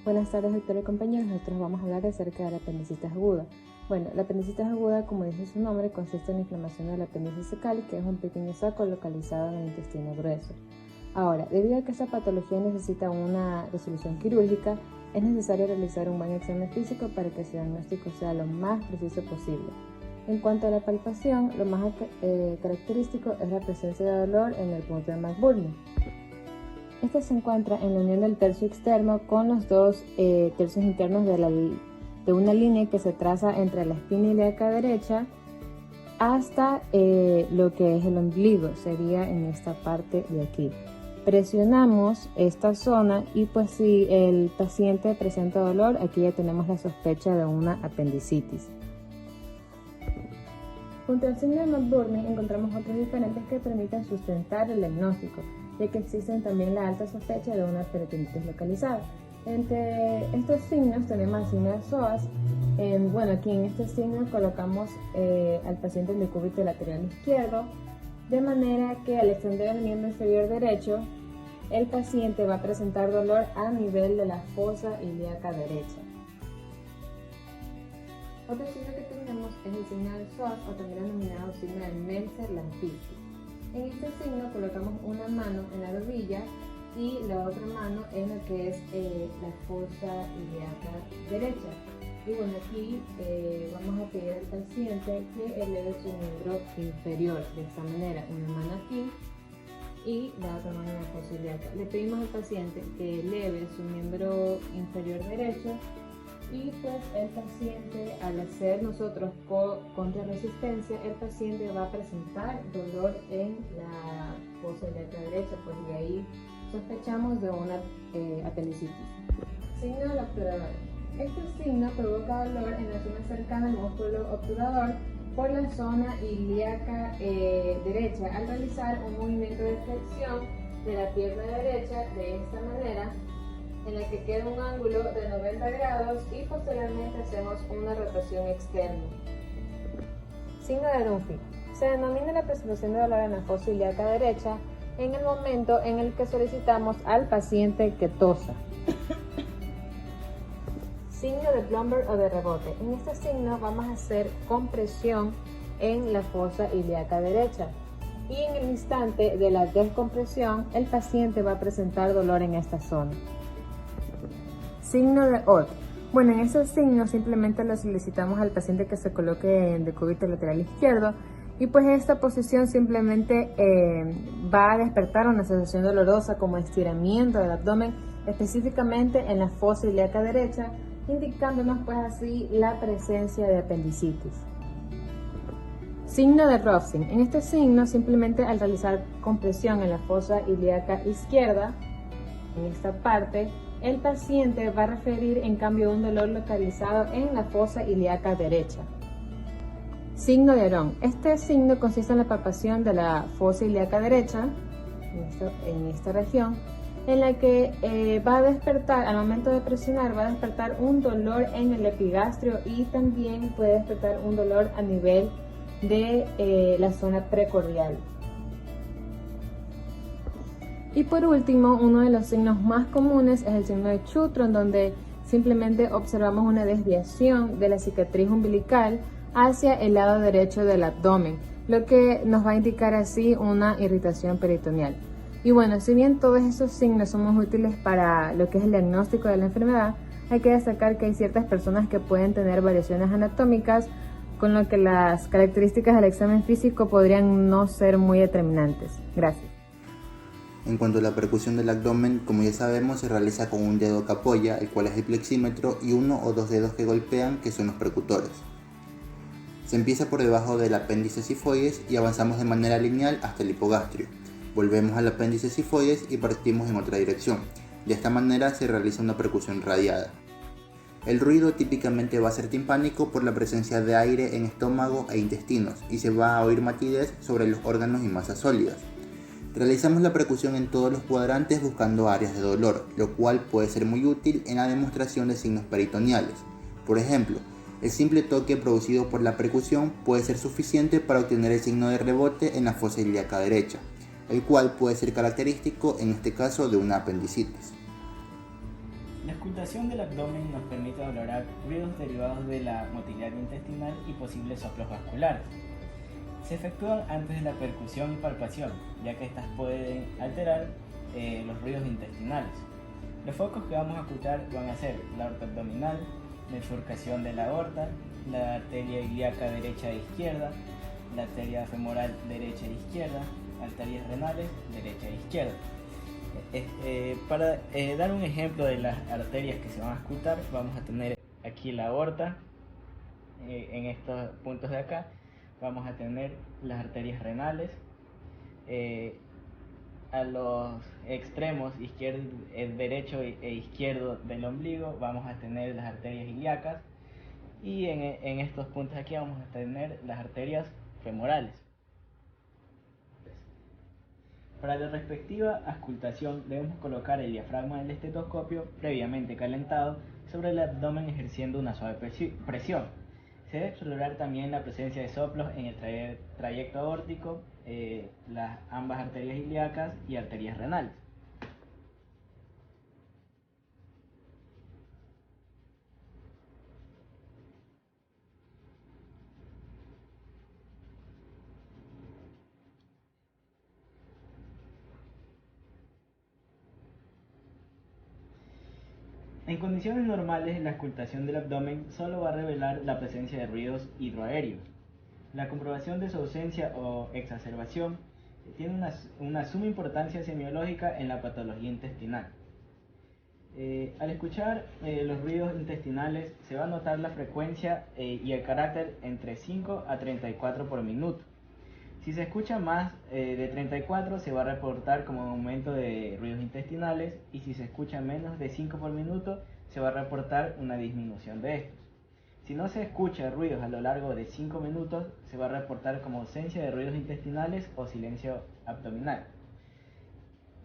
Buenas tardes, doctora y compañeros. Nosotros vamos a hablar acerca de la apendicitis aguda. Bueno, la apendicitis aguda, como dice su nombre, consiste en la inflamación del apéndice cecal, que es un pequeño saco localizado en el intestino grueso. Ahora, debido a que esta patología necesita una resolución quirúrgica, es necesario realizar un buen examen físico para que su diagnóstico sea lo más preciso posible. En cuanto a la palpación, lo más característico es la presencia de dolor en el punto de McBurney. Este se encuentra en la unión del tercio externo con los dos tercios internos de una línea que se traza entre la espina ilíaca derecha hasta lo que es el ombligo, sería en esta parte de aquí. Presionamos esta zona y pues si el paciente presenta dolor, aquí ya tenemos la sospecha de una apendicitis. Junto al signo de McBurney encontramos otros diferentes que permiten sustentar el diagnóstico, ya que existen también la alta sospecha de una peritonitis localizada. Entre estos signos tenemos el signo de psoas. Aquí en este signo colocamos al paciente en decúbito lateral izquierdo, de manera que al extender el miembro inferior derecho, el paciente va a presentar dolor a nivel de la fosa ilíaca derecha. Otro signo que tenemos es el signo de psoas, o también denominado signo de Meltzer-Lampichi. En este signo colocamos una mano en la rodilla y la otra mano en lo que es la fosa ilíaca derecha. Y bueno, aquí vamos a pedir al paciente que eleve su miembro inferior de esta manera, una mano aquí y la otra mano en la fosa ilíaca. Le pedimos al paciente que eleve su miembro inferior derecho y pues el paciente, al hacer nosotros contrarresistencia, el paciente va a presentar dolor en la fosa ilíaca derecha, pues de ahí sospechamos de una apendicitis. Signo del obturador. Este signo provoca dolor en la zona cercana al músculo obturador por la zona ilíaca derecha al realizar un movimiento de flexión de la pierna derecha de esta manera, en la que queda un ángulo de 90 grados y posteriormente hacemos una rotación externa. Signo de Dunphy. Se denomina la presentación de dolor en la fosa ilíaca derecha en el momento en el que solicitamos al paciente que tosa. Signo de Plumber o de rebote. En este signo vamos a hacer compresión en la fosa ilíaca derecha y en el instante de la descompresión el paciente va a presentar dolor en esta zona. Signo de Ott. Bueno, en ese signo simplemente le solicitamos al paciente que se coloque en decúbito lateral izquierdo y pues esta posición simplemente va a despertar una sensación dolorosa como estiramiento del abdomen, específicamente en la fosa ilíaca derecha, indicándonos pues así la presencia de apendicitis. Signo de Robson. En este signo simplemente al realizar compresión en la fosa ilíaca izquierda, en esta parte, el paciente va a referir en cambio un dolor localizado en la fosa ilíaca derecha. Signo de Aron. Este signo consiste en la palpación de la fosa ilíaca derecha, en esta región, en la que va a despertar, al momento de presionar, va a despertar un dolor en el epigastrio y también puede despertar un dolor a nivel de la zona precordial. Y por último, uno de los signos más comunes es el signo de Chutro, en donde simplemente observamos una desviación de la cicatriz umbilical hacia el lado derecho del abdomen, lo que nos va a indicar así una irritación peritoneal. Y bueno, si bien todos estos signos son muy útiles para lo que es el diagnóstico de la enfermedad, hay que destacar que hay ciertas personas que pueden tener variaciones anatómicas, con lo que las características del examen físico podrían no ser muy determinantes. Gracias. En cuanto a la percusión del abdomen, como ya sabemos, se realiza con un dedo que apoya, el cual es el plexímetro, y uno o dos dedos que golpean, que son los percutores. Se empieza por debajo del apéndice sifoides y avanzamos de manera lineal hasta el hipogastrio. Volvemos al apéndice sifoides y partimos en otra dirección. De esta manera se realiza una percusión radiada. El ruido típicamente va a ser timpánico por la presencia de aire en estómago e intestinos y se va a oír matidez sobre los órganos y masas sólidas. Realizamos la percusión en todos los cuadrantes buscando áreas de dolor, lo cual puede ser muy útil en la demostración de signos peritoneales. Por ejemplo, el simple toque producido por la percusión puede ser suficiente para obtener el signo de rebote en la fosa ilíaca derecha, el cual puede ser característico en este caso de una apendicitis. La auscultación del abdomen nos permite valorar ruidos derivados de la motilidad intestinal y posibles soplos vasculares. Se efectúan antes de la percusión y palpación, ya que estas pueden alterar los ruidos intestinales. Los focos que vamos a auscultar van a ser la aorta abdominal, la bifurcación de la aorta, la arteria ilíaca derecha e izquierda, la arteria femoral derecha e izquierda, arterias renales derecha e izquierda. Para dar un ejemplo de las arterias que se van a auscultar, vamos a tener aquí la aorta, en estos puntos de acá vamos a tener las arterias renales, a los extremos derecho e izquierdo del ombligo vamos a tener las arterias ilíacas, y en estos puntos de aquí vamos a tener las arterias femorales. Para la respectiva auscultación debemos colocar el diafragma del estetoscopio previamente calentado sobre el abdomen, ejerciendo una suave presión. Se debe explorar también la presencia de soplos en el trayecto aórtico, ambas arterias ilíacas y arterias renales. En condiciones normales, la auscultación del abdomen solo va a revelar la presencia de ruidos hidroaéreos. La comprobación de su ausencia o exacerbación tiene una suma importancia semiológica en la patología intestinal. Al escuchar los ruidos intestinales se va a notar la frecuencia y el carácter entre 5 a 34 por minuto. Si se escucha más de 34 se va a reportar como aumento de ruidos intestinales, y si se escucha menos de 5 por minuto se va a reportar una disminución de estos. Si no se escucha ruidos a lo largo de 5 minutos se va a reportar como ausencia de ruidos intestinales o silencio abdominal.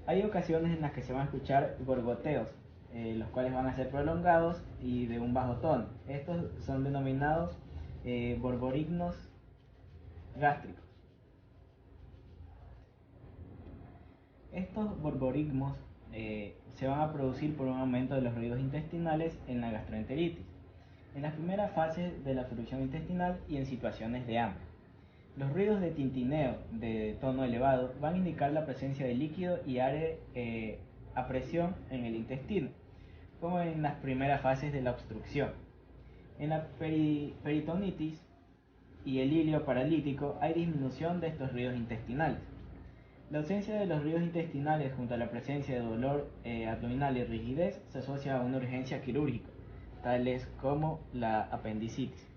Hay ocasiones en las que se van a escuchar gorgoteos, los cuales van a ser prolongados y de un bajo tono. Estos son denominados borborigmos gástricos. Estos borborigmos se van a producir por un aumento de los ruidos intestinales en la gastroenteritis, en las primeras fases de la obstrucción intestinal y en situaciones de hambre. Los ruidos de tintineo de tono elevado van a indicar la presencia de líquido y aire a presión en el intestino, como en las primeras fases de la obstrucción. En la peritonitis y el ilio paralítico hay disminución de estos ruidos intestinales. La ausencia de los ruidos intestinales junto a la presencia de dolor abdominal y rigidez se asocia a una urgencia quirúrgica, tales como la apendicitis.